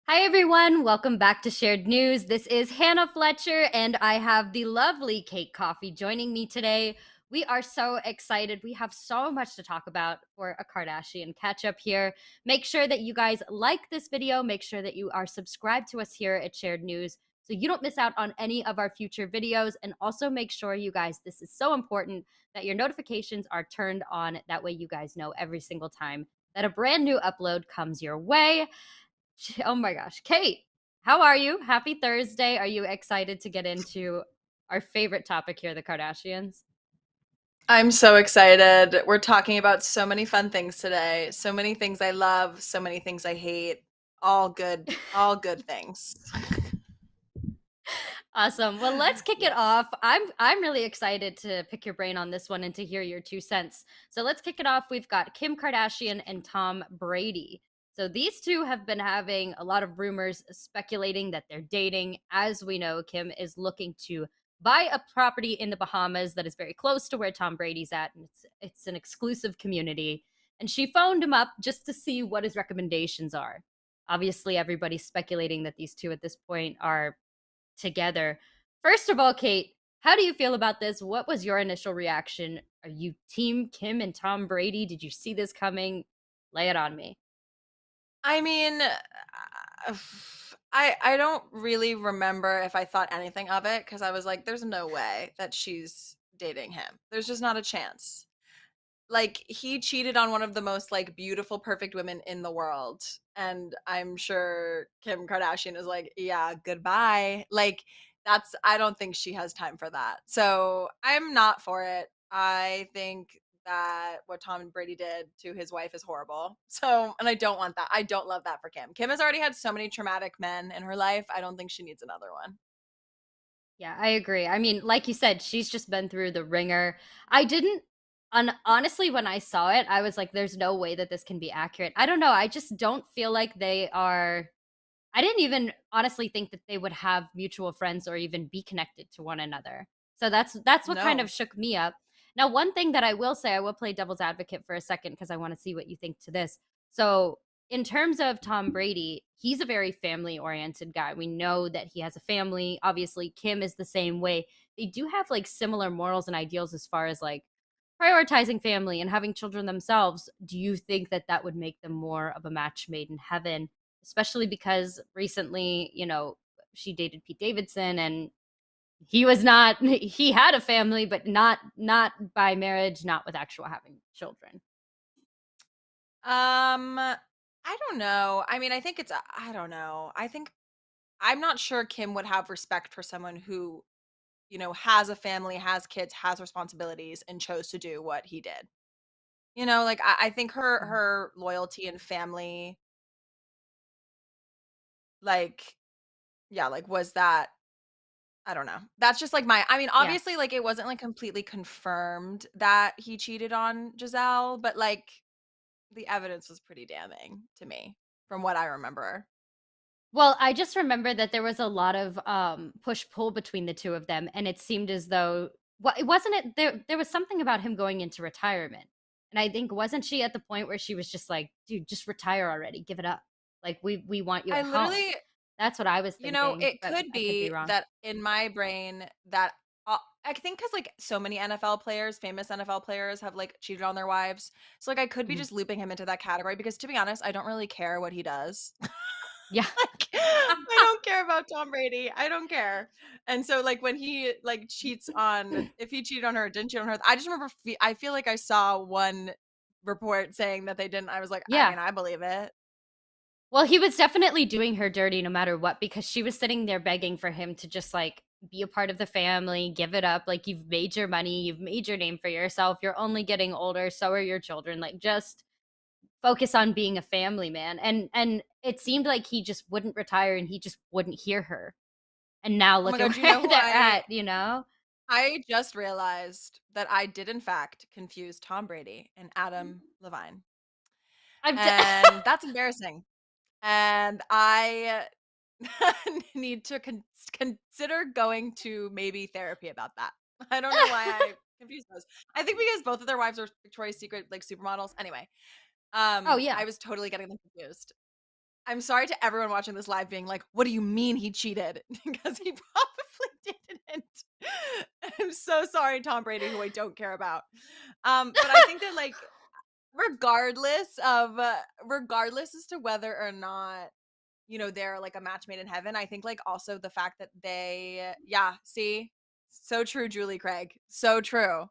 Hi, everyone. Welcome back to Shared News. This is Hannah Fletcher, and I have the lovely Kate Coffee joining me today. We are so excited. We have so much to talk about for a Kardashian catch up here. Make sure that you guys like this video. Make sure that you are subscribed to us here at Shared News so you don't miss out on any of our future videos. And also make sure, you guys, this is so important that your notifications are turned on. That way, you guys know every single time that a brand new upload comes your way. Oh my gosh. Kate, how are you? Happy Thursday. Are you excited to get into our favorite topic here, the Kardashians? I'm so excited. We're talking about so many fun things today. So many things I love, so many things I hate. All good things. Awesome. Well, let's kick it off. I'm really excited to pick your brain on this one and to hear your 2 cents. So let's kick it off. We've got Kim Kardashian and Tom Brady. So these two have been having a lot of rumors speculating that they're dating. As we know, Kim is looking to buy a property in the Bahamas that is very close to where Tom Brady's at, and it's an exclusive community. And she phoned him up just to see what his recommendations are. Obviously, everybody's speculating that these two at this point are together. First of all, Kate, how do you feel about this? What was your initial reaction? Are you team Kim and Tom Brady? Did you see this coming? Lay it on me. I mean, I don't really remember if I thought anything of it because I was like, there's no way that she's dating him. There's just not a chance. Like he cheated on one of the most like beautiful, perfect women in the world. And I'm sure Kim Kardashian is like, yeah, goodbye. Like I don't think she has time for that. So I'm not for it. I think that what Tom Brady did to his wife is horrible. So, and I don't want that. I don't love that for Kim. Kim has already had so many traumatic men in her life. I don't think she needs another one. Yeah, I agree. I mean, like you said, she's just been through the ringer. I didn't honestly when I saw it, I was like there's no way that this can be accurate. I don't know. I just don't feel like they are. I didn't even honestly think that they would have mutual friends or even be connected to one another. So that's what kind of No. shook me up. Now, one thing that I will say, I will play devil's advocate for a second because I want to see what you think to this. So, in terms of Tom Brady, he's a very family oriented guy. We know that he has a family. Obviously, Kim is the same way. They do have like similar morals and ideals as far as like prioritizing family and having children themselves. Do you think that that would make them more of a match made in heaven? Especially because recently, she dated Pete Davidson and he was not he had a family but not by marriage, not with actual having children. I don't know. I mean, I think I don't know. I'm not sure Kim would have respect for someone who, has a family, has kids, has responsibilities, and chose to do what he did. Like I think Mhm. her loyalty and family, like, yeah, like was that I don't know. That's just like I mean, Yeah. obviously, like it wasn't like completely confirmed that he cheated on Giselle, but like the evidence was pretty damning to me from what I remember. Well, I just remember that there was a lot of push pull between the two of them, and it seemed as though it wasn't it there was something about him going into retirement. And I think wasn't she at the point where she was just like, dude, just retire already, give it up. Like we want you I at home. literally That's what I was thinking, It but could I could be be wrong. that in my brain that I think because like so many NFL players, famous NFL players have like cheated on their wives. So like I could be Mhm. just looping him into that category because to be honest, I don't really care what he does. Yeah. Like I don't care about Tom Brady. I don't care. And so like when he like cheats on if he cheated on her or didn't cheat on her, I just remember I feel like I saw one report saying that they didn't. I was like, I Yeah. mean, I believe it. Well, he was definitely doing her dirty no matter what because she was sitting there begging for him to just like be a part of the family, give it up. Like you've made your money, you've made your name for yourself. You're only getting older, so are your children. Like just focus on being a family man. And it seemed like he just wouldn't retire and he just wouldn't hear her. And now Oh my look at god, you where know who they're at. I just realized that I did in fact confuse Tom Brady and Adam Levine, I'm d- and that's embarrassing. And I need to consider going to maybe therapy about that. I don't know why I confused those. I think because both of their wives are Victoria's Secret like supermodels. Anyway, Oh yeah. I was totally getting them confused. I'm sorry to everyone watching this live being like, "What do you mean he cheated?" Because he probably didn't. I'm so sorry, Tom Brady, who I don't care about. But I think that, like, regardless as to whether or not, they're like a match made in heaven, I think, like, also the fact that yeah, see? So true, Julie Craig. So true.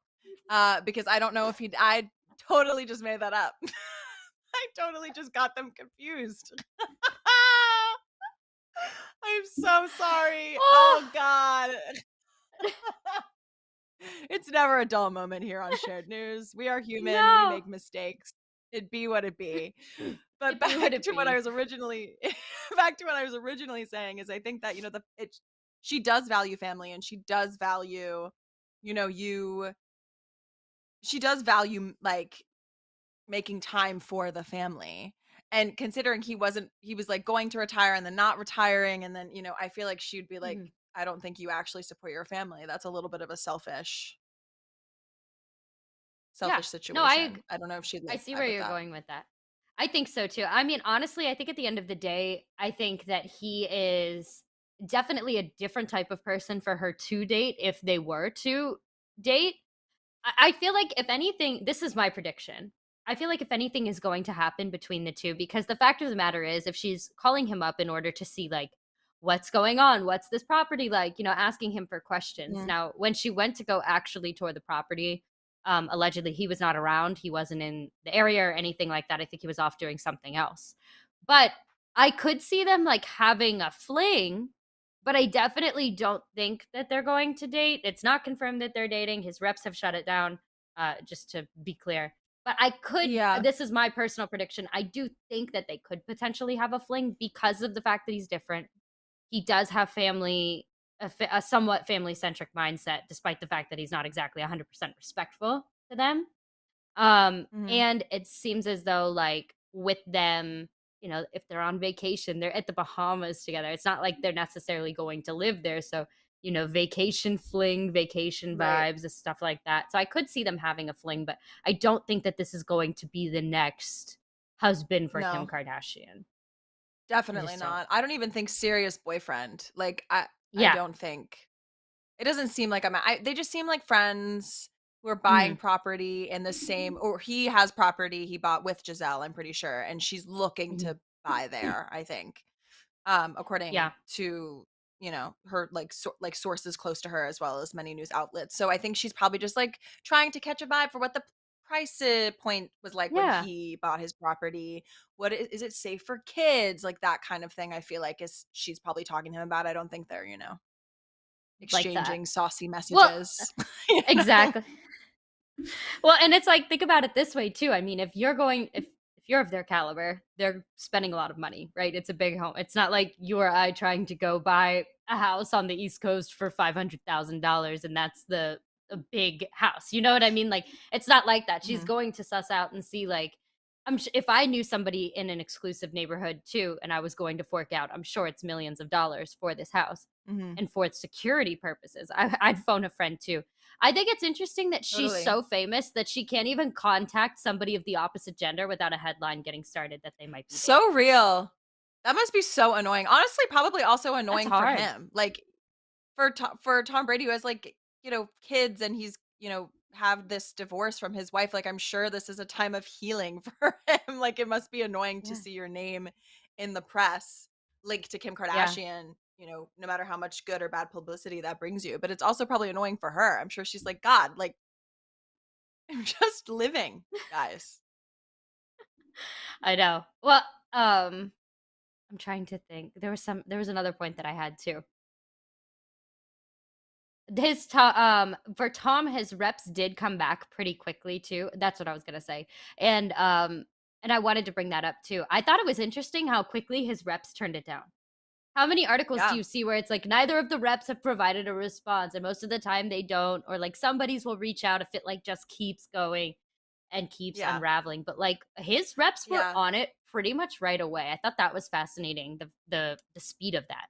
Because I don't know if I totally just made that up. I totally just got them confused. I'm so sorry. Oh, Oh god. It's never a dull moment here on Shared News. We are human, we no. make mistakes. It be what it be. But It be what back it to what I be. was originally back to what I was originally saying is I think that, she does value family, and she does value, you know, you she does value, like, making time for the family. And considering he was like going to retire and then not retiring, and then, I feel like she'd be like, Mhm. I don't think you actually support your family. That's a little bit of a Yeah. selfish No, situation. I don't know if she'd I like see where vibe with you're that. going with that. I think so too. I mean, honestly, I think at the end of the day, I think that he is definitely a different type of person for her to date if they were to date. I feel like if anything, this is my prediction. I feel like if anything is going to happen between the two, because the fact of the matter is, if she's calling him up in order to see, like, what's going on, what's this property like, asking him for questions. Mhm. Now, when she went to go actually tour the property, allegedly he was not around. He wasn't in the area or anything like that. I think he was off doing something else. But I could see them like having a fling, but I definitely don't think that they're going to date. It's not confirmed that they're dating. His reps have shut it down, just to be clear. But Yeah. this is my personal prediction. I do think that they could potentially have a fling because of the fact that he's different. He does have a somewhat family centric mindset, despite the fact that he's not exactly 100% respectful to them. Mhm. And it seems as though, like, with them, if they're on vacation, they're at the Bahamas together. It's not like they're necessarily going to live there. So, vacation fling, vacation Right. vibes, and stuff like that. So I could see them having a fling, but I don't think that this is going to be the next husband for Kim No. Kardashian. I Definitely just don't. not. I don't even think serious boyfriend. Like, I Yeah. don't think it doesn't seem like they just seem like friends who are buying Mhm. property in the same, or he has property he bought with Giselle, I'm pretty sure, and she's looking Mhm. to buy there, I think. According Yeah. to, her, like, sources close to her, as well as many news outlets. So I think she's probably just like trying to catch a vibe for what the price point was like when Yeah. he bought his property. Is it safe for kids? Like, that kind of thing, I feel like, is she's probably talking to him about. I don't think they're, Like that. exchanging saucy Well, messages. You know? exactly. Well, and it's like, think about it this way too. I mean, if you're of their caliber, they're spending a lot of money, right? It's a big home. It's not like you or I trying to go buy a house on the East Coast for $500,000 and that's the a big house. You know what I mean? Like, it's not like that. She's Mhm, going to suss out and see, like, if I knew somebody in an exclusive neighborhood too and I was going to fork out, I'm sure it's millions of dollars for this house mhm. and for its security purposes. I'd phone a friend too. I think it's interesting that she's Totally. so famous that she can't even contact somebody of the opposite gender without a headline getting started that they might be dating. So real. That must be so annoying. Honestly, probably also That's annoying for hard. him. Like, for Tom Brady, who has, like, kids, and he's, have this divorce from his wife, like, I'm sure this is a time of healing for him. Like, it must be annoying to Yeah. see your name in the press linked to Kim Yeah. Kardashian, no matter how much good or bad publicity that brings you. But it's also probably annoying for her. I'm sure she's like, God, like, I'm just living, guys. I know. Well, um, I'm trying to think. There was another point that I had too. For Tom, his reps did come back pretty quickly too. That's what I was gonna say. And I wanted to bring that up too. I thought it was interesting how quickly his reps turned it down. How many articles do Yeah. you see where it's like neither of the reps have provided a response and most of the time they don't, or like somebody's will reach out if it like just keeps going and keeps Yeah. unraveling, but like his reps were Yeah. on it pretty much right away. I thought that was fascinating, the speed of that.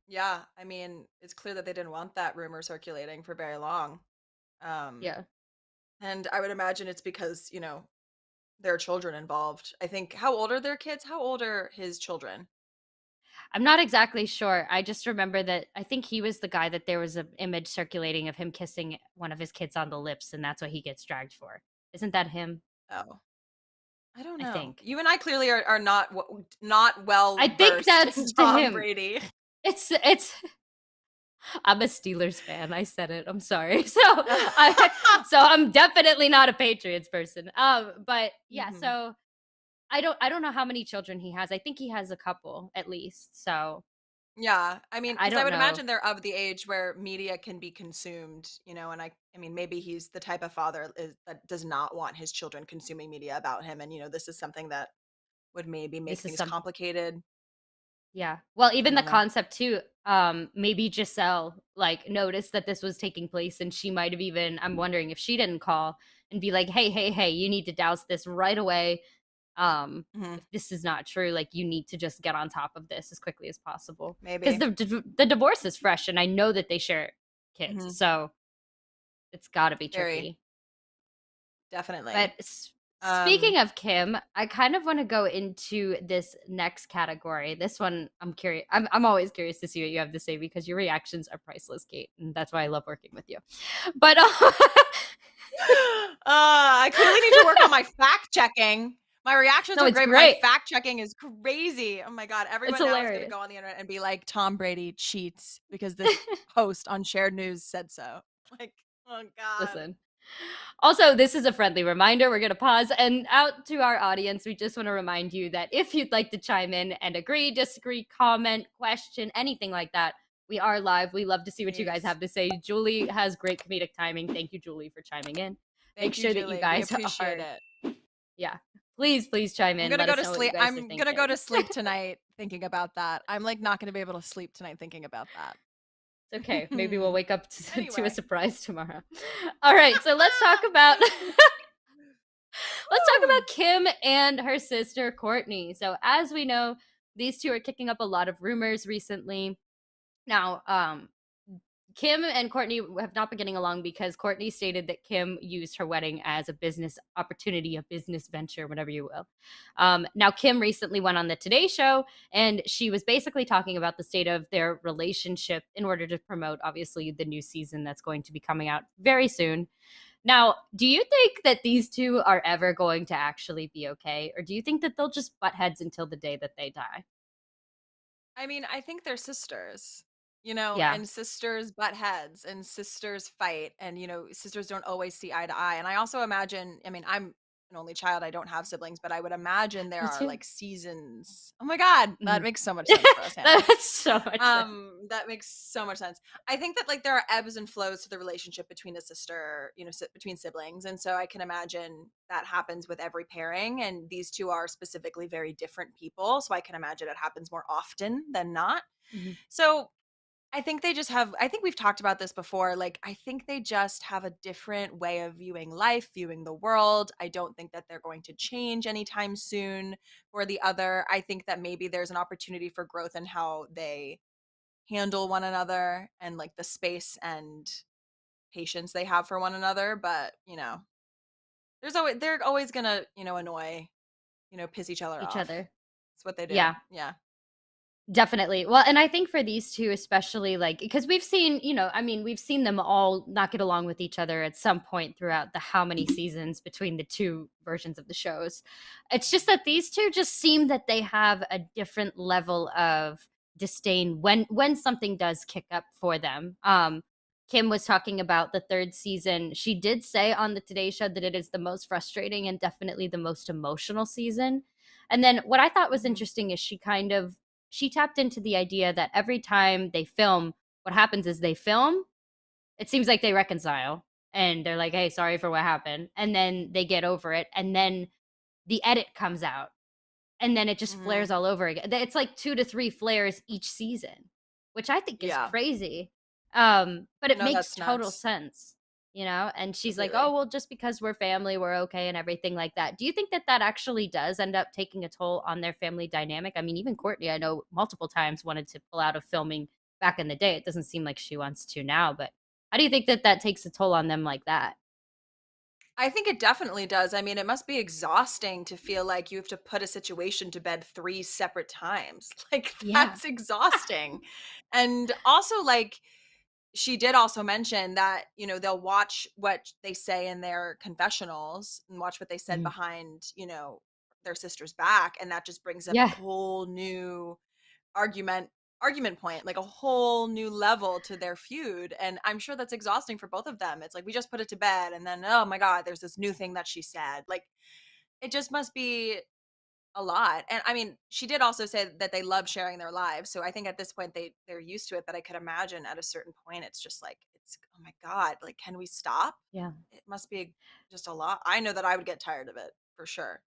Yeah, I mean, it's clear that they didn't want that rumor circulating for very long. Um, Yeah. and I would imagine it's because, their children involved. I think how old are their kids? How old are his children? I'm not exactly sure. I just remember that I think he was the guy that there was an image circulating of him kissing one of his kids on the lips, and that's what he gets dragged for. Isn't that him? Oh, I don't I know. think. You and I clearly are not not well I think versed that's in to Tom him. Brady. It's I'm a Steelers fan. I said it. I'm sorry. So I'm definitely not a Patriots person. But yeah, Mhm. so I don't know how many children he has. I think he has a couple at least. So Yeah, I mean, I because I don't would know. imagine they're of the age where media can be consumed, and I mean, maybe he's the type of father that does not want his children consuming media about him, and this is something that would maybe make This is things some complicated. Yeah. Well, I even the don't know. concept too, maybe Giselle like noticed that this was taking place and she might have even I'm wondering if she didn't call and be like, "Hey, hey, hey, you need to douse this right away. Mhm. If this is not true, like you need to just get on top of this as quickly as possible." Cuz Maybe. the divorce is fresh and I know that they share kids. Mhm. So, it's got to be Very tricky. But definitely. Um, speaking of Kim, I kind of want to go into this next category. This one, I'm curious. I'm always curious to see what you have to say because your reactions are priceless, Kate, and that's why I love working with you. But I clearly need to work on my fact checking. My reactions no, are it's great, but my great. fact checking is crazy. Oh my god, It's everyone now is gonna hilarious. go on the internet and be like, Tom Brady cheats because this host on shared news said so. Like, oh god. Listen. Also, this is a friendly reminder. We're going to pause and out to our audience. We just want to remind you that if you'd like to chime in and agree, disagree, comment, question, anything like that, we are live. We love to see what you guys Please. have to say. Julie has great comedic timing. Thank you, Julie, for chiming in. Make Thank you, sure that you Julie. We guys appreciate are, it. yeah, please chime I'm in. gonna Let go us to know what you sleep. guys are I'm gonna go thinking. to sleep tonight thinking about that. I'm like not gonna be able to sleep tonight thinking about that. It's okay. Maybe we'll wake up to a Anyway. surprise tomorrow. All right, so let's talk about let's talk Woo! about Kim and her sister Kourtney. So, as we know, these two are kicking up a lot of rumors recently. Now, Kim and Kourtney have not been getting along because Kourtney stated that Kim used her wedding as a business opportunity, a business venture, whatever you will. Now, Kim recently went on the Today Show and she was basically talking about the state of their relationship in order to promote, obviously, the new season that's going to be coming out very soon. Now, do you think that these two are ever going to actually be okay? Or do you think that they'll just butt heads until the day that they die? I mean, I think they're sisters, Yeah. and sisters butt heads and sisters fight and, sisters don't always see eye to eye. And I also imagine, I mean, I'm an only child, I don't have siblings, but I would imagine there Me are too. like seasons. Oh my God, that Mhm. makes so much sense for us, Hannah. That's so much sense. That makes so much sense. I think that like there are ebbs and flows to the relationship between a sister, between siblings. And so I can imagine that happens with every pairing. And these two are specifically very different people. So I can imagine it happens more often than not. Mhm. So I think we've talked about this before. Like, I think they just have a different way of viewing life, viewing the world. I don't think that they're going to change anytime soon for the other. I think that maybe there's an opportunity for growth in how they handle one another and like the space and patience they have for one another. But, they're always gonna, annoy, piss each other Each off. other. It's what they do. Yeah. Yeah. Definitely. Well, and I think for these two, especially like because we've seen, I mean, we've seen them all not get along with each other at some point throughout the how many seasons between the two versions of the shows. It's just that these two just seem that they have a different level of disdain when something does kick up for them. Kim was talking about the third season. She did say on the Today Show that it is the most frustrating and definitely the most emotional season. And then what I thought was Hmm. interesting is she tapped into the idea that every time they film, what happens is they film, it seems like they reconcile and they're like, hey, sorry for what happened. And then they get over it. And then the edit comes out and then it just Hmm. flares all over again. It's like 2 to 3 flares each season, which I think is Yeah. crazy. But it No, makes that's total nuts. sense, And she's like, "Oh, Completely. well, just because we're family, we're okay and everything like that." Do you think that that actually does end up taking a toll on their family dynamic? I mean, even Kourtney, I know multiple times wanted to pull out of filming back in the day. It doesn't seem like she wants to now, but how do you think that that takes a toll on them like that? I think it definitely does. I mean, it must be exhausting to feel like you have to put a situation to bed 3 separate times. Like, Yeah. that's exhausting. And also, like, she did also mention that, they'll watch what they say in their confessionals and watch what they said Mhm. behind, their sister's back, and that just brings up a Yeah. whole new argument argument point, like a whole new level to their feud, and I'm sure that's exhausting for both of them. It's like we just put it to bed and then, oh my god, there's this new thing that she said. Like, it just must be a lot. And I mean, she did also say that they love sharing their lives. So I think at this point they're used to it, but I could imagine at a certain point it's just like it's oh my god, like can we stop? Yeah. It must be just a lot. I know that I would get tired of it for sure.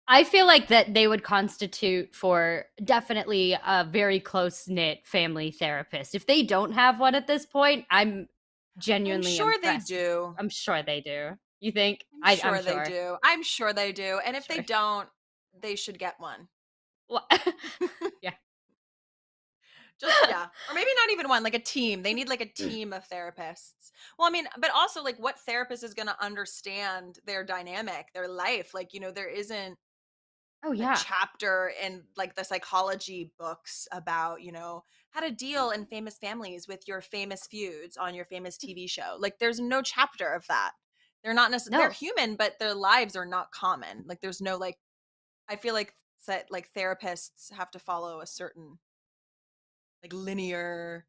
I feel like that they would constitute for definitely a very close knit family therapist. If they don't have one at this point, I'm I'm genuinely sure they impressed. do. I'm sure they do. You think? I'm I'm sure they sure. do. I'm sure they do. And if they Sure. don't, they should get one. Well, yeah. Just yeah. Or maybe not even one, like a team. They need like a team of therapists. Well, I mean, but also like what therapist is going to understand their dynamic, their life? Like, there isn't Oh a yeah. chapter in like the psychology books about, how to deal in famous families with your famous feuds on your famous TV show. Like there's no chapter of that. They're not necessarily they're No. human, but their lives are not common. Like there's no like I feel like like therapists have to follow a certain like linear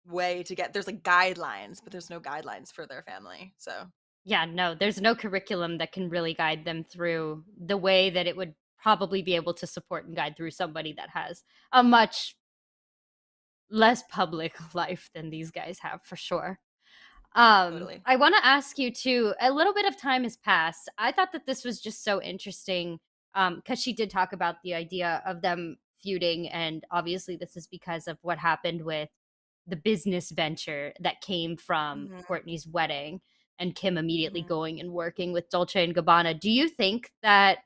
way to get there's like guidelines, but there's no guidelines for their family. So Yeah, no. There's no curriculum that can really guide them through the way that it would probably be able to support and guide through somebody that has a much less public life than these guys have for sure. totally. I want to ask you too. A little bit of time has passed. I thought that this was just so interesting because she did talk about the idea of them feuding, and obviously, this is because of what happened with the business venture that came from Hmm. Courtney's wedding, and Kim immediately Hmm. going and working with Dolce and Gabbana. Do you think that?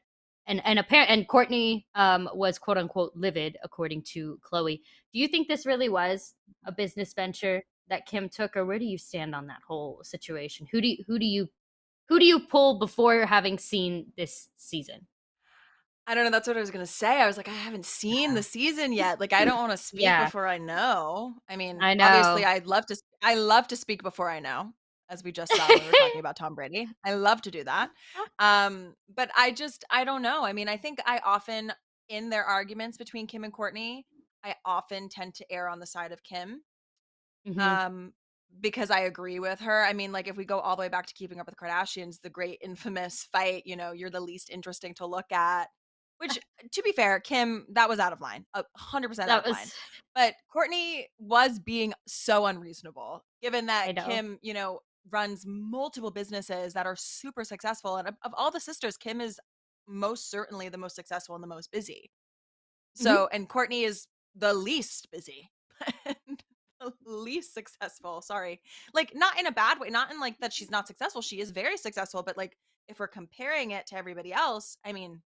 And apparent and Courtney was quote unquote livid, according to Khloe. Do you think this really was a business venture that Kim took, or where do you stand on that whole situation? Who do you pull before having seen this season? I don't know. That's what I was gonna say. I was like, I haven't seen the season yet. Like, I don't want to speak Yeah, before I know. I mean, I obviously, know. I love to speak before I know, as we just saw when we were talking about Tom Brady. I love to do that. But I don't know. I mean, I think I often in their arguments between Kim and Courtney, I often tend to err on the side of Kim. Hmm. Um, because I agree with her. I mean, like if we go all the way back to Keeping Up with the Kardashians, the great infamous fight, you're the least interesting to look at. Which, to be fair, Kim, that was out of line, 100% out That of line. was, But Courtney was being so unreasonable, given I that know. Kim, runs multiple businesses that are super successful. And of all the sisters, Kim is most certainly the most successful and the most busy. Hmm. So, and Courtney is the least busy. The least successful, sorry. Like, not in a bad way, not in like that she's not successful. She is very successful, but like if we're comparing it to everybody else, I mean,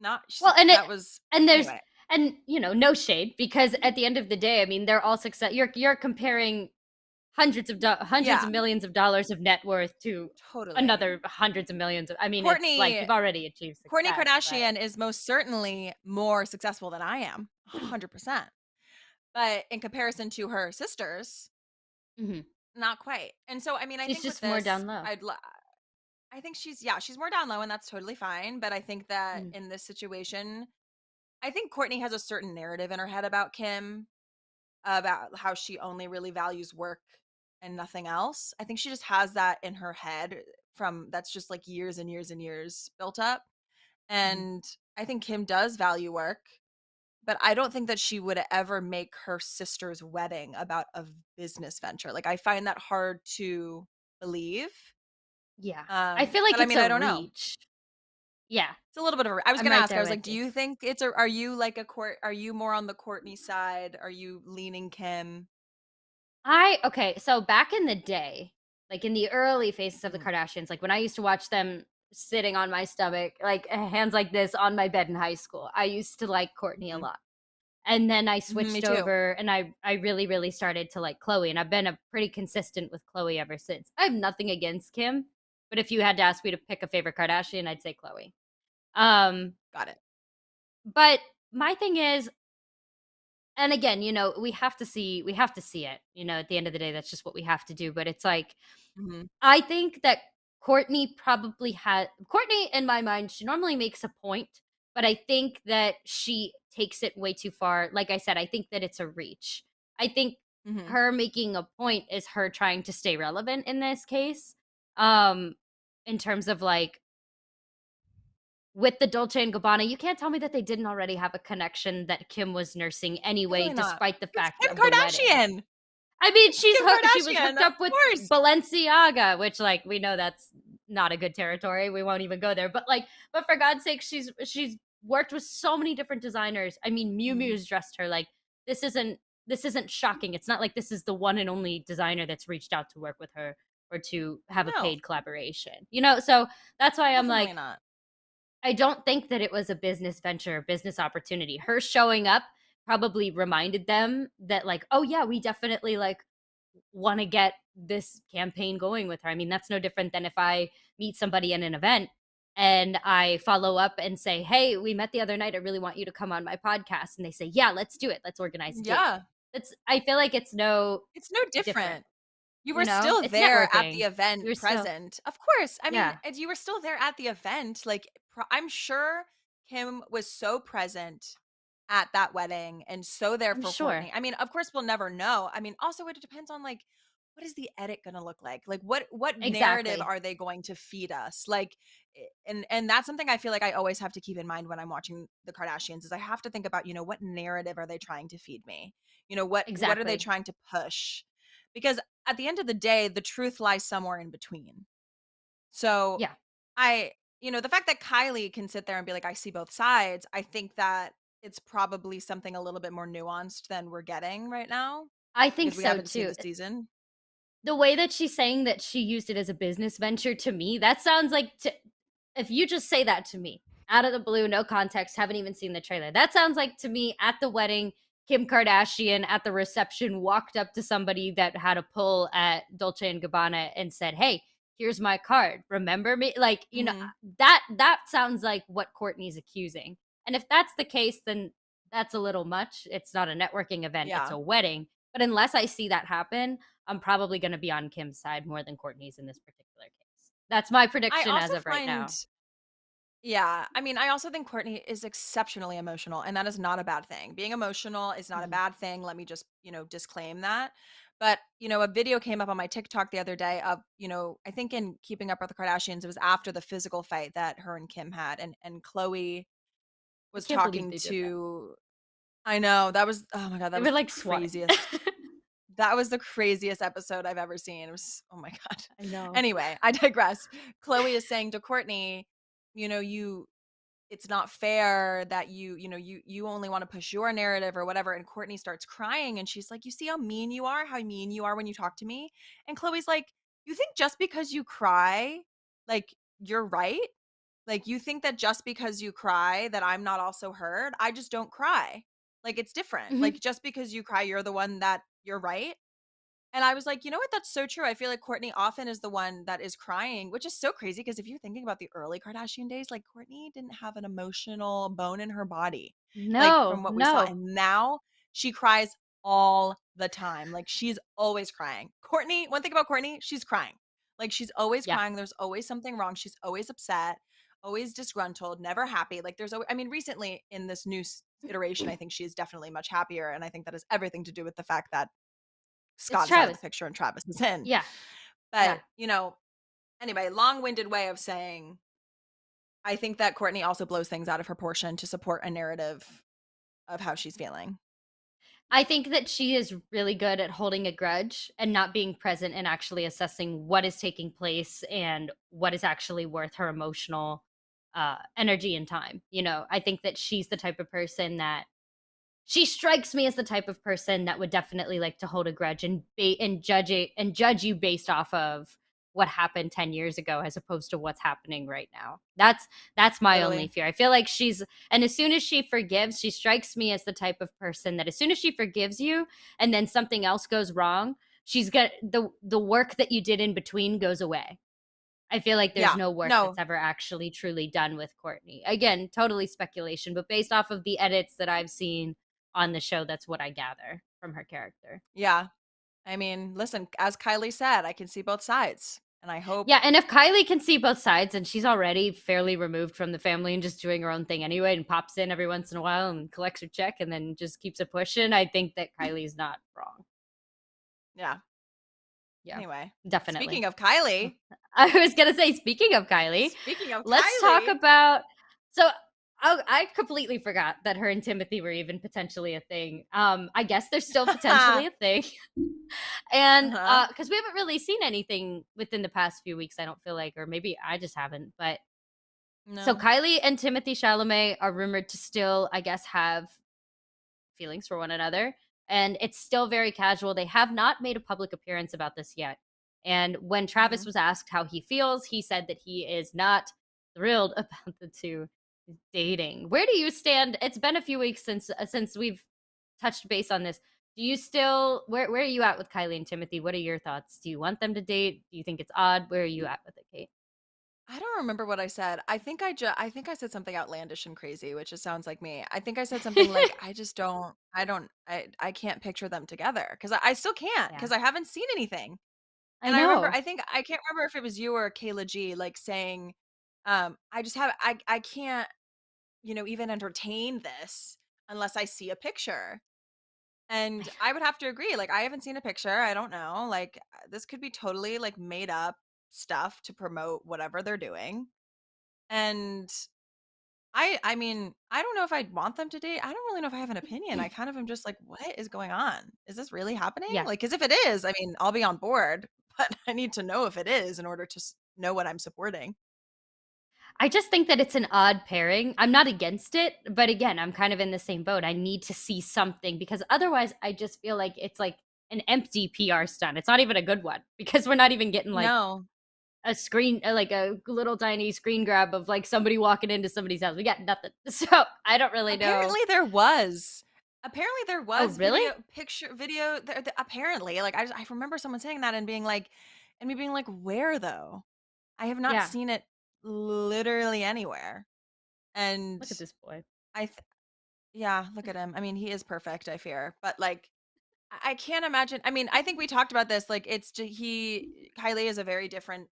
not Well, that was and there's anyway. no shade because at the end of the day, I mean, they're all success. You're comparing hundreds Yeah, of millions of dollars of net worth to totally. another hundreds of millions of. I mean, it's like Courtney you've already achieved Courtney success, but Kardashian is most certainly more successful than I am, 100%. But in comparison to her sisters, Mhm. not quite. And so I mean, I She's think with just more this, down low. I think she's more down low and that's totally fine, but I think that Mhm. in this situation, I think Courtney has a certain narrative in her head about Kim, about how she only really values work and nothing else. I think she just has that in her head from that's just like years and years and years built up. Mhm. And I think Kim does value work, but I don't think that she would ever make her sister's wedding about a business venture. Like I find that hard to believe. Yeah. I feel like But I it's mean, a I don't know. reach. Yeah, It's a little bit of a I was I'm gonna right ask, I there was with like, do you. you think are you like a court are you more on the Courtney side? Are you leaning Kim? Okay, so back in the day, like in the early phases of the Mhm, Kardashians, like when I used to watch them sitting on my stomach, like hands like this on my bed in high school, I used to like Courtney a mhm, lot. And then I mhm, me switched too. over and I really, really started to like Chloe. And I've been a pretty consistent with Chloe ever since. I have nothing against Kim. But if you had to ask me to pick a favorite Kardashian, I'd say Khloe. Um, Got it. but my thing is, and again, we have to see it. At the end of the day, that's just what we have to do. But it's like, Mhm. I think that Courtney, in my mind, she normally makes a point, but I think that she takes it way too far. Like I said, I think that it's a reach. I think Mhm. her making a point is her trying to stay relevant in this case. Um, in terms of like with the Dolce and Gabbana, you can't tell me that they didn't already have a connection that Kim was nursing anyway, Definitely not. despite the It's fact Kim of the wedding. Kardashian. I mean, It's Kim she was Kardashian, hooked of up with course. Balenciaga, which, like, we know that's not a good territory. We won't even go there. But for God's sake, she's worked with so many different designers. I mean, Miu Mhm. Miu's dressed her. Like, this isn't this isn't shocking. It's not like this is the one and only designer that's reached out to work with her or to have a No, paid collaboration. So that's why I'm definitely like, not. I don't think that it was a business venture, business opportunity. Her showing up probably reminded them that, like, oh yeah, we definitely like want to get this campaign going with her. I mean, that's no different than if I meet somebody in an event and I follow up and say, "Hey, we met the other night. I really want you to come on my podcast." And they say, "Yeah, let's do it. Let's organize a date." Yeah, I feel like it's no it's no different. different. You were still It's there at the networking. event You're still present. Of course. I mean, yeah, and you were still there at the event. Like, I'm sure Kim was so present at that wedding and so there I'm for sure. Courtney. I mean, of course, we'll never know. I mean, also, it depends on like, what is the edit going to look like? Like, what narrative Exactly. are they going to feed us? Like, and that's something I feel like I always have to keep in mind when I'm watching the Kardashians is I have to think about what narrative are they trying to feed me? What are they Exactly. trying to push? Because at the end of the day, the truth lies somewhere in between. So Yeah. I, the fact that Kylie can sit there and be like, I see both sides, I think that it's probably something a little bit more nuanced than we're getting right now I think because we so haven't seen too. the season. The way that she's saying that she used it as a business venture, to me, that sounds like if you just say that to me out of the blue, no context, haven't even seen the trailer. That sounds like to me at the wedding, Kim Kardashian at the reception walked up to somebody that had a pull at Dolce and Gabbana and said, "Hey, here's my card. Remember me?" Like, Hmm. that sounds like what Courtney's accusing. And if that's the case, then that's a little much. It's not a networking event, it's Yeah. a wedding. But unless I see that happen, I'm probably going to be on Kim's side more than Courtney's in this particular case. That's my I prediction as also of right find, now. yeah, I mean, I also think Courtney is exceptionally emotional, and that is not a bad thing. Being emotional is not a Mhm. bad thing. Let me just, disclaim that. But, a video came up on my TikTok the other day of, I think in Keeping Up with the Kardashians, it was after the physical fight that her and Kim had, and Chloe I was can't believe talking they did that. to, I know, that was, oh my God, that They was were the like swatting. craziest. That was the craziest episode I've ever seen. It was, oh my God. I know. Anyway, I digress. Chloe is saying to Courtney, you it's not fair that you only want to push your narrative or whatever. And Courtney starts crying and she's like, you see how mean you are when you talk to me. And Chloe's like, you think just because you cry, like, you're right? Like, you think that just because you cry that I'm not also heard? I just don't cry. Like, it's different. Mhm. Like, just because you cry, you're the one that you're right. And I was like, you know what? That's so true. I feel like Courtney often is the one that is crying, which is so crazy because if you're thinking about the early Kardashian days, like, Courtney didn't have an emotional bone in her body, like, from No, what we saw. no. And now she cries all the time. Like, she's always crying. Courtney, one thing about Courtney, she's crying. Like, she's always Yeah. crying. There's always something wrong. She's always upset, always disgruntled, never happy. Like, there's always, I mean, recently in this new iteration, I think she is definitely much happier. And I think that has everything to do with the fact that It's Scott is out of the Travis. picture and Travis is in. Yeah. Yeah. But, anyway, long-winded way of saying I think that Courtney also blows things out of proportion to support a narrative of how she's feeling. I think that she is really good at holding a grudge and not being present and actually assessing what is taking place and what is actually worth her emotional energy and time. I think that she's the type of person that she strikes me as the type of person that would definitely like to hold a grudge and judge it and judge you based off of what happened 10 years ago as opposed to what's happening right now. That's my only Totally. fear. I feel like and as soon as she forgives, she strikes me as the type of person that as soon as she forgives you and then something else goes wrong, she's got the work that you did in between goes away. I feel like there's Yeah. no work that's No. ever actually truly done with Kourtney. Again, totally speculation, but based off of the edits that I've seen on the show, that's what I gather from her character. Yeah. I mean, listen, as Kylie said, I can see both sides. And I hope Yeah, and if Kylie can see both sides and she's already fairly removed from the family and just doing her own thing anyway and pops in every once in a while and collects her check and then just keeps it pushing, I think that Kylie's not wrong. yeah. Yeah, Anyway, definitely. speaking of Kylie, I was gonna say, speaking of Kylie, speaking of let's talk Kylie, about. So I completely forgot that her and Timothy were even potentially a thing. I guess they're still potentially a thing, and uh-huh. because we haven't really seen anything within the past few weeks, I don't feel like, or maybe I just haven't. But so No. Kylie and Timothy Chalamet are rumored to still, I guess, have feelings for one another. And it's still very casual. They have not made a public appearance about this yet. And when Travis Mhm. was asked how he feels, he said that he is not thrilled about the two dating. Where do you stand? It's been a few weeks since we've touched base on this. Do you still where are you at with Kylie and Timothy? What are your thoughts? Do you want them to date? Do you think it's odd? Where are you at with it, Kate? I don't remember what I said. I think I said something outlandish and crazy, which just sounds like me. I think I said something like, I can't picture them together, cuz I still can't, Yeah, cuz I haven't seen anything. I And I remember, know. I can't remember if it was you or Kayla G, like, saying, I just have I can't, even entertain this unless I see a picture. And I would have to agree, like, I haven't seen a picture, I don't know, like, this could be totally, like, made up stuff to promote whatever they're doing. And I mean, I don't know if I'd want them to date. I don't really know if I have an opinion. I kind of am just like, "What is going on? Is this really happening?" Yeah. Like, 'cause if it is, I mean, I'll be on board, but I need to know if it is in order to know what I'm supporting. I just think that it's an odd pairing. I'm not against it, but again, I'm kind of in the same boat. I need to see something because otherwise I just feel like it's like an empty PR stunt. It's not even a good one because we're not even getting like No. a screen like a little tiny screen grab of like somebody walking into somebody's house. We got nothing. So, I don't really know. Apparently there was. Apparently there Oh, was really? video apparently, like, I remember someone saying that and being like, and me being like, "Where though? I have not Yeah. seen it literally anywhere." And Look at this boy. I yeah, look at him. I mean, he is perfect, I fear. But like I can't imagine. I mean, I think we talked about this. Like Kylie is a very different,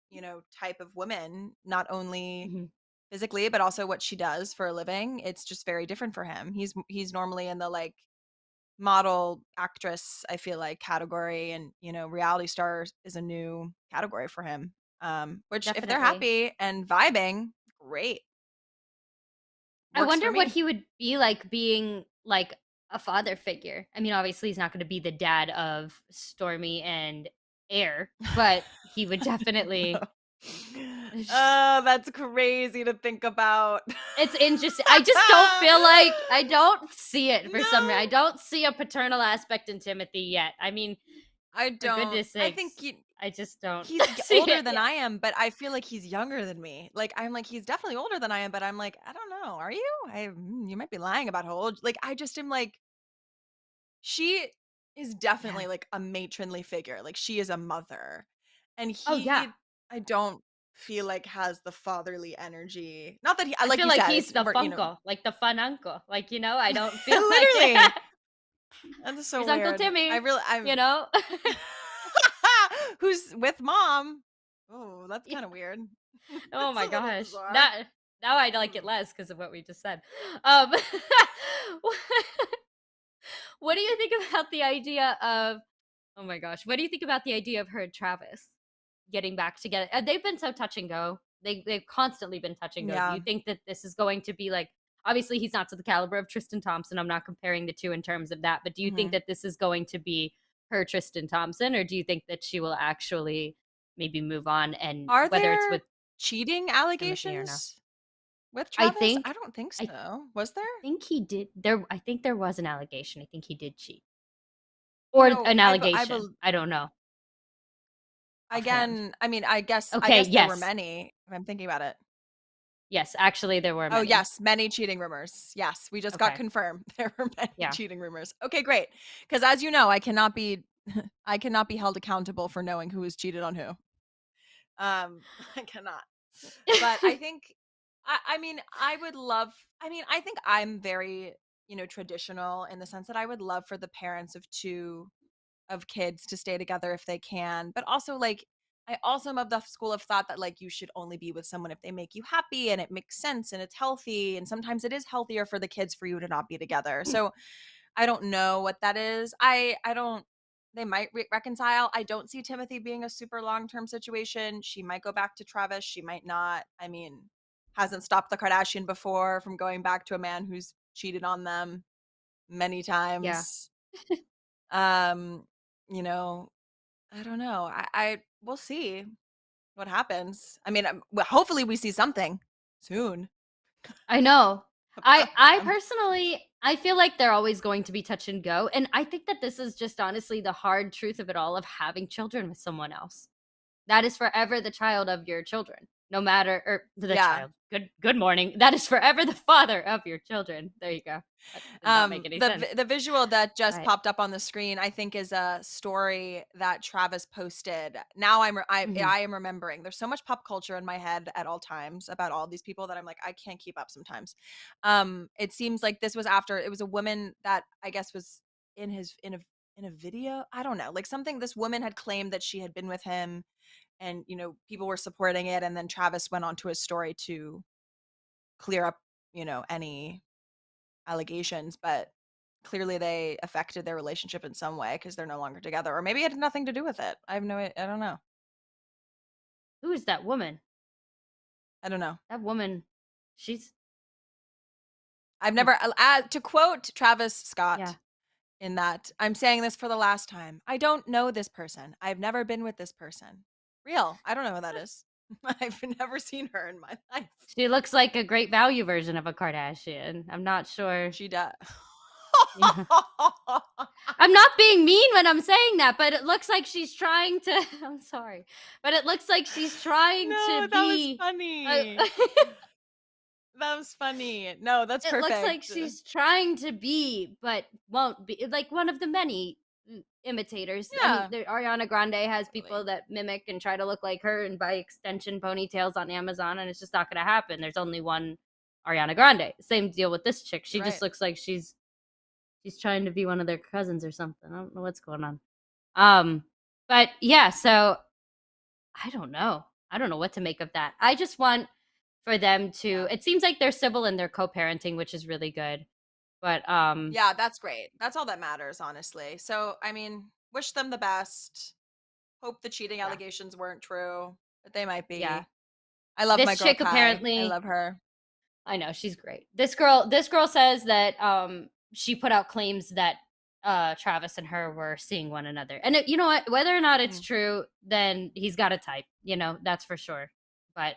type of woman, not only Mhm. physically, but also what she does for a living. It's just very different for him. He's normally in the like model actress, I feel like, category, and reality stars is a new category for him. Which if they're Definitely. happy and vibing, great. I Works for wonder what me. he would be like being like a father figure. I mean, obviously he's not going to be the dad of Stormy and Air, but he would I don't definitely. know. Oh, that's crazy to think about. It's interesting. I just don't feel like I don't see it for some reason. I No, don't see a paternal aspect in Timothy yet. I mean, I for don't. goodness I think sakes, I just don't he's see older it than yet. I am, but I feel like he's younger than me. Like, I'm like, he's definitely older than I am, but I'm like, I don't know. Are you? You might be lying about how old. Like, I just am like, she is Yeah. definitely like a matronly figure. Like, she is a mother, and Oh yeah. I don't feel like has the fatherly energy. Not that I like feel you like said, he's it's the more, funkle, like the fun uncle. Like, I don't feel like it. literally. That's so Here's Uncle weird. I Timmy, really, you I'm know? who's with mom. Oh, that's Yeah. kind of weird. Oh It's my a little gosh. bizarre. Now I like it Mm. less because of what we just said. Um, what do you think about the idea of oh my gosh, what do you think about the idea of her and Travis getting back together? They've been so touch and go. They've constantly been touch and go. Do Yeah. you think that this is going to be like obviously he's not to the caliber of Tristan Thompson. I'm not comparing the two in terms of that, but do you think Hmm. that this is going to be her Tristan Thompson or do you think that she will actually maybe move on and Are whether it's there with cheating Timothy or no? allegations with I Travis? I think don't think I so. Was there? think he did I think there was an allegation. I think he did cheat. Or an I allegation. bel I don't know offhand. again, I mean, I Okay, guess there were yes. many, if I'm thinking about it. Yes, actually there were Oh, many. yes, many cheating rumors. Yes, we just got Okay. confirmed. There were many Yeah. cheating rumors. Okay, great. Because as you know, I cannot be I cannot be held accountable for knowing who has cheated on who. I cannot. But I think I mean, I would love I mean, I think I'm very, traditional in the sense that I would love for the parents of 2 of kids to stay together if they can. But also like I also am of the school of thought that like you should only be with someone if they make you happy and it makes sense and it's healthy. And sometimes it is healthier for the kids for you to not be together. So I don't know what that is. I don't they might reconcile. I don't see Timothy being a super long-term situation. She might go back to Travis, she might not. I mean, hasn't stopped the Kardashian before from going back to a man who's cheated on them many Yeah. times. Um, you know, I don't know. I we'll see what happens. I mean, well, hopefully we see something soon I know. I about I them. personally I feel like they're always going to be touch and go, and I think that this is just honestly the hard truth of it all of having children with someone else. That is forever the child of your children, no matter or the Yeah. child. Good morning. That is forever the father of your children. There you go. That did not make any sense. The visual that just But popped up on the screen, I think, is a story that Travis posted. Now mhm. I am remembering. There's so much pop culture in my head at all times about all these people that I'm like I can't keep up sometimes. It seems like this was after it was a woman that I guess was in his in a video. I don't know, like something. This woman had claimed that she had been with him, and people were supporting it, and then Travis went on to his story to clear up any allegations, but clearly they affected their relationship in some way because they're no longer together, or maybe it had nothing to do with it. I don't know. Who is that woman? I don't know. That woman, she's I've hmm, never to quote Travis yeah. Scott in that, I'm saying this for the last time. I don't know this person. I've never been with this person. Real. I don't know who that is. I've never seen her in my life. She looks like a great value version of a Kardashian. I'm not sure. She does. Yeah. I'm not being mean when I'm saying that, but it looks like she's trying to I'm sorry. But it looks like she's trying to No, that was be uh, funny. That was funny. No, that's it looks like perfect. she's trying to be, but won't be like one of the many imitators. I mean, Yeah, Ariana Grande has people totally. that mimic and try to look like her and by extension ponytails on Amazon, and it's just not going to happen. There's only one Ariana Grande. Same deal with this chick. She just Right. looks like she's trying to be one of their cousins or something. I don't know what's going on. But yeah, so I don't know. I don't know what to make of that. I just want for them to Yeah. it seems like they're civil and they're co-parenting, which is really good. But Yeah, that's great. That's all that matters, honestly. So, I mean, wish them the best. Hope the cheating yeah. allegations weren't true, but they might Yeah. be. I love my This girl chick Kai. I apparently love her. I know she's great. This girl says that she put out claims that Travis and her were seeing one another. And you know what? Whether or not it's Mhm. true, then he's got a type, that's for sure. But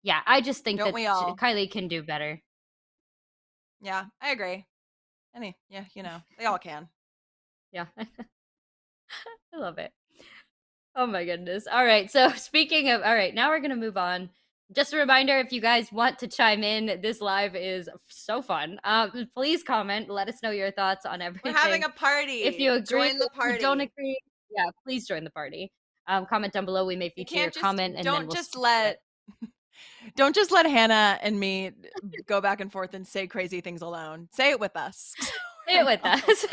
yeah, I just think Don't that we all? Kylie can do better. Yeah, I agree. Yeah, they all can. Yeah. I love it. Oh my goodness. All right. So speaking of, all right, now we're gonna move on. Just a reminder, if you guys want to chime in, this live is so fun. Please comment. Let us know your thoughts on We're having everything. a If party. you agree, Join the if you don't party. agree, yeah, please join the party. Comment down below. We may You feature your can't just comment, and then don't we'll just speak to it. let don't just let Hannah and me go back and forth and say crazy things alone. Say it with us. Say We're it with not us.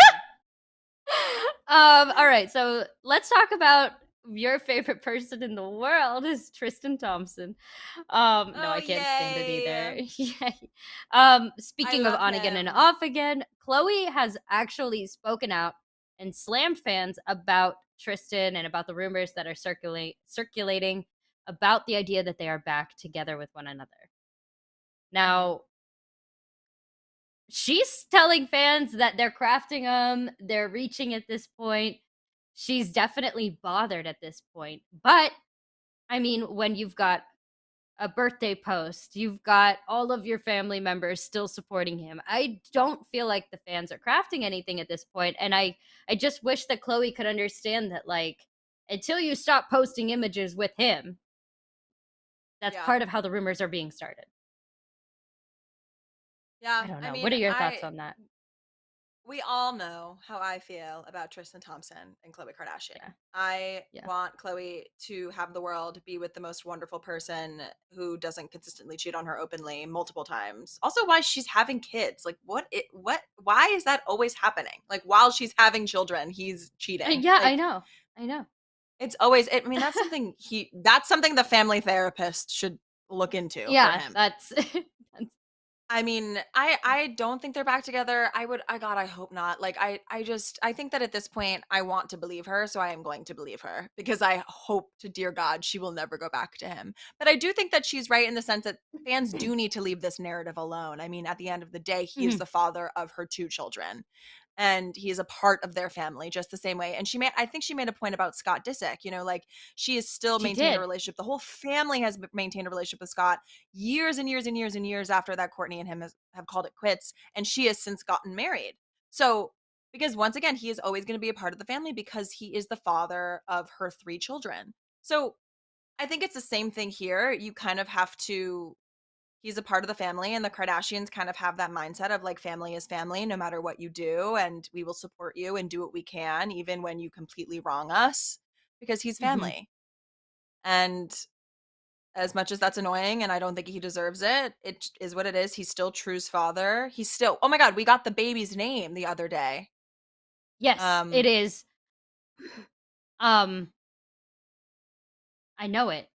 alone. All right. So let's talk about your favorite person in the world is Tristan Thompson. No, Oh, I can't stand it yay. either. Yeah. I Speaking of love on again and him. off again, Khloe has actually spoken out and slammed fans about Tristan and about the rumors that are circulating about the idea that they are back together with one another. Mhm. Now, she's telling fans that they're crafting them, they're reaching at this point. She's definitely bothered at this point. But I mean, when you've got a birthday post, you've got all of your family members still supporting him. I don't feel like the fans are crafting anything at this point, and I just wish that Khloe could understand that like until you stop posting images with him, that's Yeah. part of how the rumors are being started. Yeah. I don't I know. What mean, are your thoughts on that? we all know how I feel about Tristan Thompson and Khloe Kardashian. Yeah. I Yeah. want Khloe to have the world, be with the most wonderful person who doesn't consistently cheat on her openly multiple times. Also, why she's having kids. Like, why is that always happening? Like, while she's having children, he's cheating. Yeah, I Like, know. I know. it's always, I mean, that's something the family therapist should look into for Yeah, him. that's I mean, I don't think they're back together. I hope not. Like I think that at this point I want to believe her, so I am going to believe her because I hope to dear God she will never go back to him. But I do think that she's right in the sense that fans do need to leave this narrative alone. I mean, at the end of the day, he is Mhm. the father of her two children and he is a part of their family just the same way. And I think she made a point about Scott Disick, like she has still She maintained a did. relationship. The whole family has maintained a relationship with Scott years and years and years and years after that Kourtney and him have called it quits. And she has since gotten married. So, because once again, he is always going to be a part of the family because he is the father of her three children. So, I think it's the same thing here. You kind of have to he's a part of the family and the Kardashians kind of have that mindset of like family is family no matter what you do and we will support you and do what we can even when you completely wrong us because he's Mhm. family. And as much as that's annoying and I don't think he deserves it, it is what it is. He's still True's father. He's still Oh my god, we got the baby's name the other day. Yes, it Um is. Um, I know it.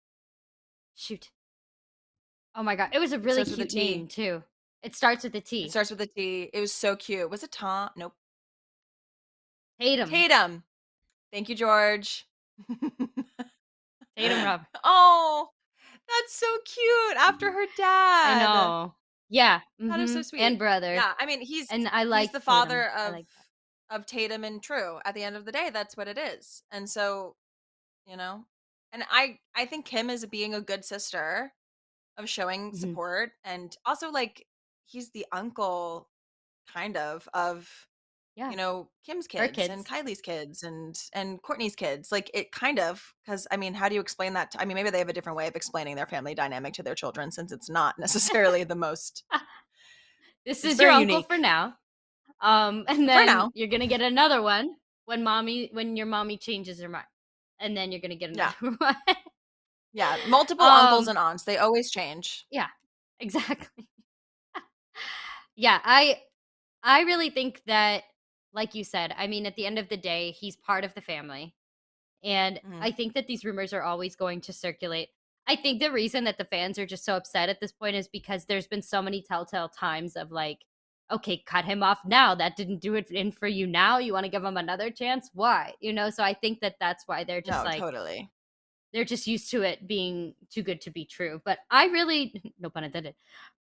Shoot. Oh my god, it was a it really starts with a cute T. name too. It starts with a It T. starts with a T. It was so cute. Was it Tom? Nope. Tatum. Tatum. Thank you, George. Tatum Rob. Oh, that's so cute, after her I dad. know. Yeah, That is so mhm, and sweet. brother, Yeah, I mean, he's and I he's like the Tatum. father I like that. of Tatum and True. At the end of the day, that's what it is. And so, you know, and I think Kim is being a good sister of showing Mhm. support and also like he's the uncle kind of Yeah, Kim's her kids and kids. Kylie's kids and Courtney's kids. Like it kind of because I mean, how do you explain that? I mean, maybe they have a different way of explaining their family dynamic to their children since it's not necessarily the most. This It's is your very uncle for unique now, and for then now. you're gonna get another one when your mommy changes her mind, and then you're gonna get another Yeah, one. yeah. Multiple uncles Um, and aunts. They always change. yeah, exactly. Yeah, I really think that, like you said, I mean, at the end of the day, he's part of the family. And Hmm. I think that these rumors are always going to circulate. I think the reason that the fans are just so upset at this point is because there's been so many telltale times of like, okay, cut him off now. That didn't do it in for you now. You want to give him another chance? Why? So I think that that's why they're just No, like, totally. they're just used to it being too good to be true. But I really, no pun intended,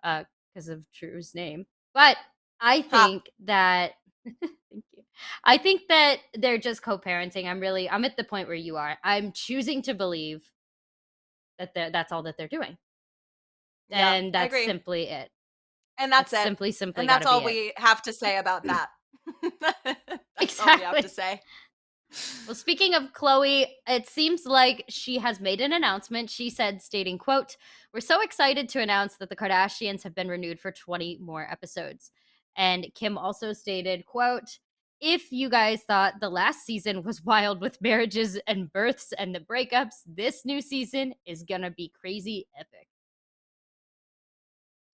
because of True's name. But I Ha. think that, thank you. I think that they're just co-parenting. I'm at the point where you are. I'm choosing to believe that that's all that they're doing, Yeah, and I that's agree. simply it. And that's That's it. simply And got that's to be all it. we have to say about that. That's all we have to Exactly. say. Well, speaking of Chloe, it seems like she has made an announcement. She said, stating, quote, "We're so excited to announce that the Kardashians have been renewed for 20 more episodes." And Kim also stated, quote, "If you guys thought the last season was wild with marriages and births and the breakups, this new season is gonna be crazy epic."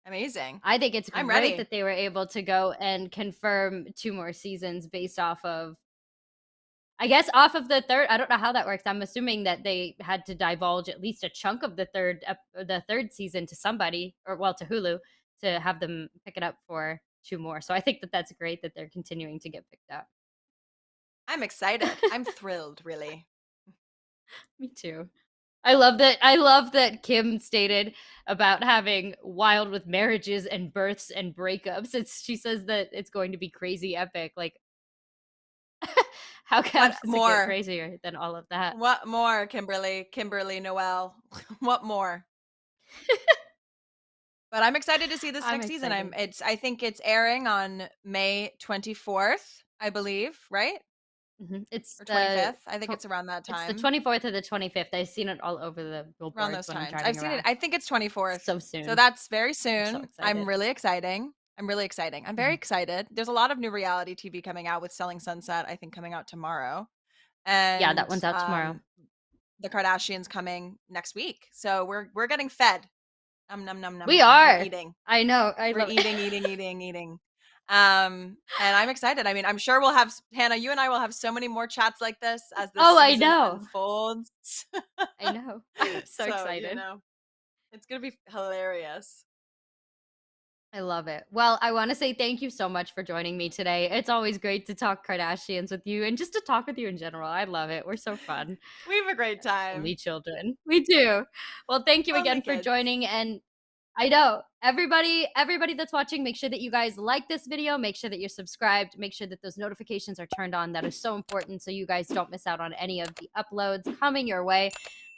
Amazing. I think it's I'm great ready. that they were able to go and confirm 2 more seasons based off of, I guess, off of the 3rd. I don't know how that works. I'm assuming that they had to divulge at least a chunk of the 3rd season to somebody, or well, to Hulu, to have them pick it up for 2 more. So I think that that's great that they're continuing to get picked up. I'm excited. I'm thrilled, really. Me too. I love that Kim stated about having wild with marriages and births and breakups. She says that it's going to be crazy epic. Like, how What does it get more? crazier than all of that? What more, Kimberly? Kimberly Noel. What more? But I'm excited to see this I'm next season. excited. I think it's airing on May 24th, I believe, right? It's Or the 25th. I think tw it's around that it's the time. 24th or the 25th. I've seen it all over the Around billboards those when I'm times. I've driving seen it. around. I think it's 24th. So So soon. that's very I'm so soon. I'm excited. really exciting. I'm really exciting. I'm very Mhm. excited. There's a lot of new reality TV coming out with Selling Sunset, I think coming out tomorrow. Yeah, that And one's out tomorrow. the Kardashians coming next week. So we're getting fed. Num num num We num. We're are. eating. I know. I We're love it. eating, eating, eating, eating. And I'm excited. I mean, I'm sure we'll have Hannah, you and I will have so many more chats like this as this Oh, I season know. unfolds. I know. I'm so So, excited. it's gonna be hilarious. I love it. Well, I want to say thank you so much for joining me today. It's always great to talk Kardashians with you and just to talk with you in general. I love it. We're so fun. We have a great time. Only children. We do. Well, thank you Only again for kids. joining. And I know everybody that's watching, make sure that you guys like this video, make sure that you're subscribed, make sure that those notifications are turned on. That is so important so you guys don't miss out on any of the uploads coming your way.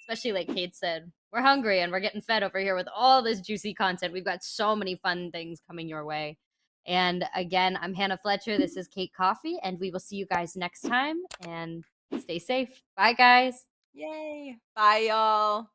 Especially like Kate said, we're hungry and we're getting fed over here with all this juicy content. We've got so many fun things coming your way. And again, I'm Hannah Fletcher. This is Kate Coffee, and we will see you guys next time. And stay safe. Bye, guys. Yay. Bye, y'all.